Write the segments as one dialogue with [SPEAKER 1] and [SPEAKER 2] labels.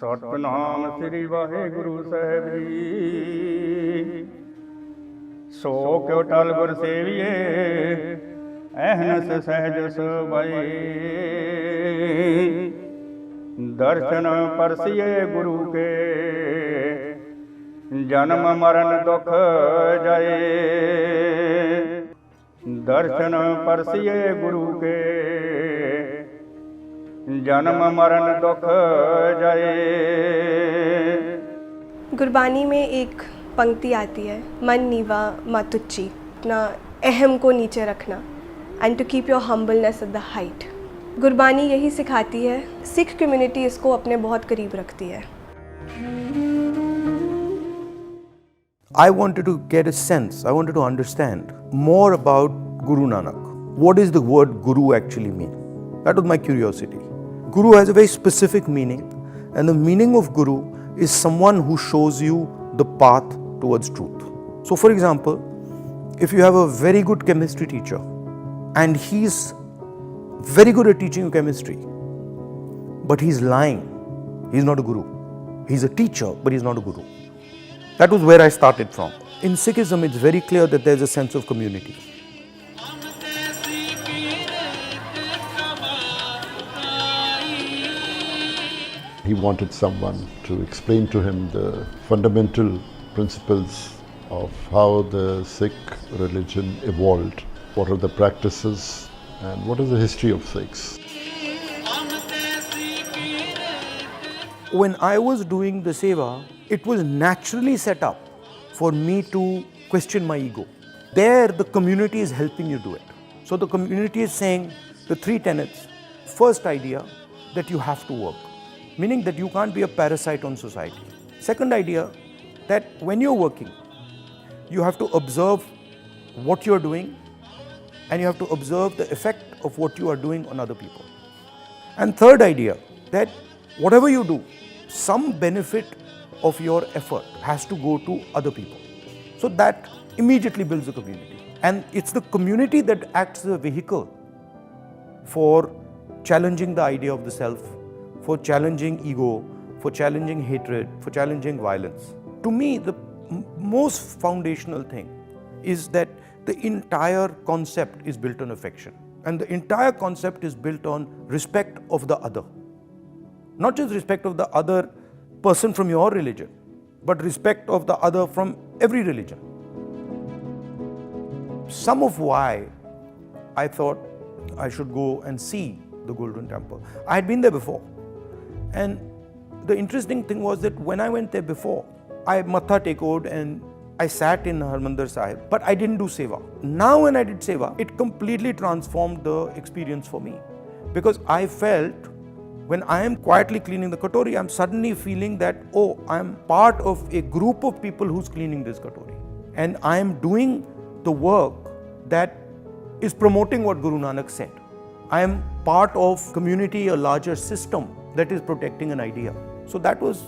[SPEAKER 1] ਸਤਿਨਾਮ ਸ੍ਰੀ ਵਾਹਿਗੁਰੂ ਸਾਹਿਬ ਜੀ। ਸੋ ਕਿਉ ਟਲ ਗੁਰ ਸੇਵੀਏ, ਅਹਨਸ ਸਹਿਜ ਸੁਭਾਈ। ਦਰਸ਼ਨ ਪਰਸੀਏ ਗੁਰੂ ਕੇ, ਜਨਮ ਮਰਨ ਦੁਖ ਜਾਏ। ਦਰਸ਼ਨ ਪਰਸੀਏ ਗੁਰੂ ਕੇ, जन्म मरण दुख जाए।
[SPEAKER 2] गुरबानी में एक पंक्ति आती है, मन नीवा मत उच्ची, अपना अहम को नीचे रखना, and to keep your humbleness at the height. Gurbani यही सिखाती है, सिख कम्युनिटी इसको अपने बहुत करीब रखती है।
[SPEAKER 3] I wanted to get a sense, I wanted to understand more about Guru Nanak. What does the word Guru actually mean? That was my curiosity. Guru has a very specific meaning, and the meaning of Guru is someone who shows you the path towards truth. So for example, if you have a very good chemistry teacher and he's very good at teaching you chemistry, but he's lying, he's not a Guru. He's a teacher, but he's not a Guru. That was where I started from. In Sikhism, it's very clear that there's a sense of community.
[SPEAKER 4] He wanted someone to explain to him the fundamental principles of how the Sikh religion evolved, what are the practices and what is the history of Sikhs.
[SPEAKER 3] When I was doing the seva, it was naturally set up for me to question my ego. There, the community is helping you do it. So the community is saying the three tenets. First idea, that you have to work, meaning that you can't be a parasite on society. Second idea, that when you're working, you have to observe what you're doing and you have to observe the effect of what you are doing on other people. And third idea, that whatever you do, some benefit of your effort has to go to other people. So that immediately builds a community. And it's the community that acts as a vehicle for challenging the idea of the self, for challenging ego, for challenging hatred, for challenging violence. To me, the most foundational thing is that the entire concept is built on affection. And the entire concept is built on respect of the other. Not just respect of the other person from your religion, but respect of the other from every religion. Some of why I thought I should go and see the Golden Temple. I had been there before. And the interesting thing was that when I went there before, I matha tekoed and I sat in Harmandir Sahib, but I didn't do seva. Now when I did seva, it completely transformed the experience for me. Because I felt when I am quietly cleaning the katori, I'm suddenly feeling that, oh, I'm part of a group of people who's cleaning this katori. And I am doing the work that is promoting what Guru Nanak said. I am part of community, a larger system that is protecting an idea. So that was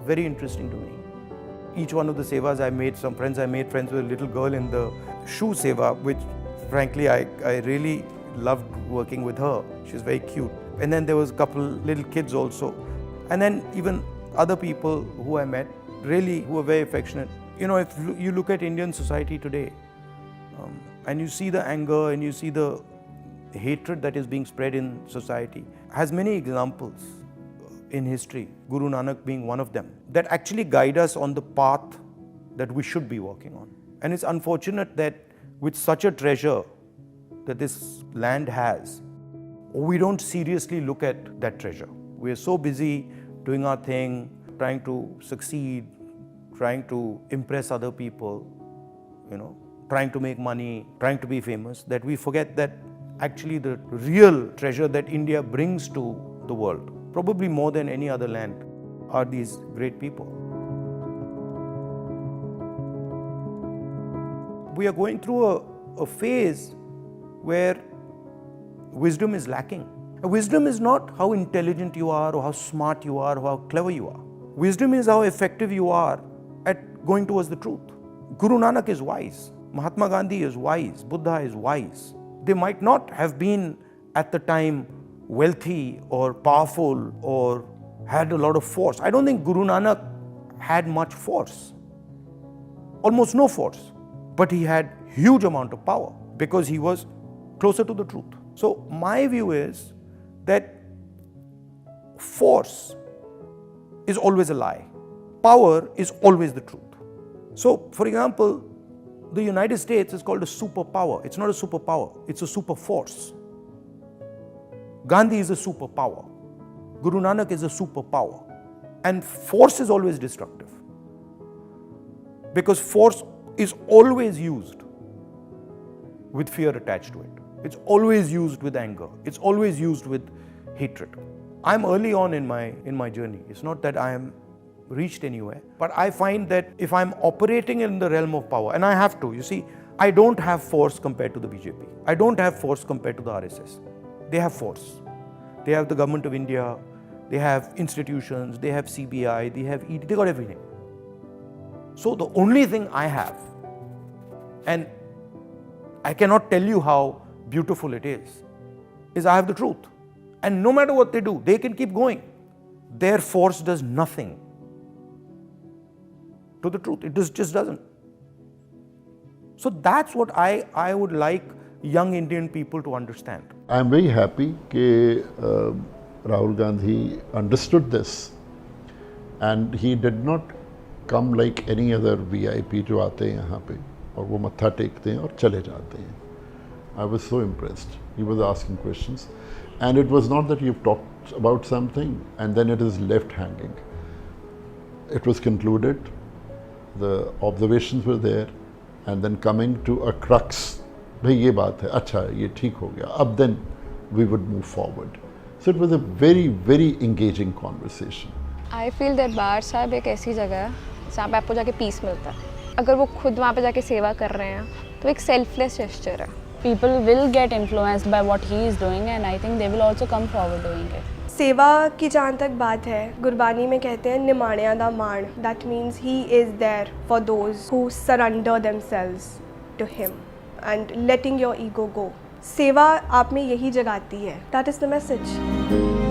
[SPEAKER 3] very interesting to me. Each one of the sevas I made friends with a little girl in the shoe seva, which frankly I really loved working with her. She's very cute. And then there was a couple little kids also. And then even other people who I met, really who were very affectionate. You know, if you look at Indian society today, and you see the anger and you see the hatred that is being spread in society, has many examples in history, Guru Nanak being one of them, that actually guide us on the path that we should be walking on. And it's unfortunate that with such a treasure that this land has, we don't seriously look at that treasure. We are so busy doing our thing, trying to succeed, trying to impress other people, you know, trying to make money, trying to be famous, that we forget that actually the real treasure that India brings to the world, probably more than any other land, are these great people. We are going through a phase where wisdom is lacking. Wisdom is not how intelligent you are or how smart you are or how clever you are. Wisdom is how effective you are at going towards the truth. Guru Nanak is wise. Mahatma Gandhi is wise. Buddha is wise. They might not have been at the time wealthy or powerful or had a lot of force. I don't think Guru Nanak had much force, almost no force, but he had huge amount of power because he was closer to the truth. So my view is that force is always a lie. Power is always the truth. So, for example, the United States is called a superpower. It's not a superpower, it's a super force. Gandhi is a superpower. Guru Nanak is a superpower. And force is always destructive. Because force is always used with fear attached to it. It's always used with anger. It's always used with hatred. I'm early on in my journey. It's not that I am reached anywhere, but I find that if I'm operating in the realm of power, and I have to, you see, I don't have force compared to the BJP. I don't have force compared to the RSS. They have force. They have the government of India, they have institutions, they have CBI, they have ED, they got everything. So the only thing I have, and I cannot tell you how beautiful it is I have the truth. And no matter what they do, they can keep going. Their force does nothing to the truth. It just doesn't. So that's what I would like young Indian people to understand.
[SPEAKER 4] I am very happy that Rahul Gandhi understood this, and he did not come like any other VIP जो आते हैं यहाँ पे और वो मत्था टेकते हैं और चले जाते हैं. I was so impressed. He was asking questions, and it was not that you've talked about something and then it is left hanging. It was concluded, the observations were there, and then coming to a crux. भाई ये बात है, अच्छा ये ठीक हो गया. Ab then we would move forward. So it was a very, very engaging conversation.
[SPEAKER 5] I feel that बार साहब एक ऐसी जगह है जहाँ पे आपको जाके पीस मिलता है. अगर वो खुद वहाँ पे जाके सेवा कर रहे हैं तो एक सेल्फलेस जेस्चर है.
[SPEAKER 6] People will get influenced by what he is doing, and I think they will also come forward doing it.
[SPEAKER 2] सेवा की जहाँ तक बात है, गुरबानी में कहते हैं निमाणिया दा मान. That means he is there for those who surrender themselves to him and letting your ego go. सेवा आप में यही जगाती है. That is the message.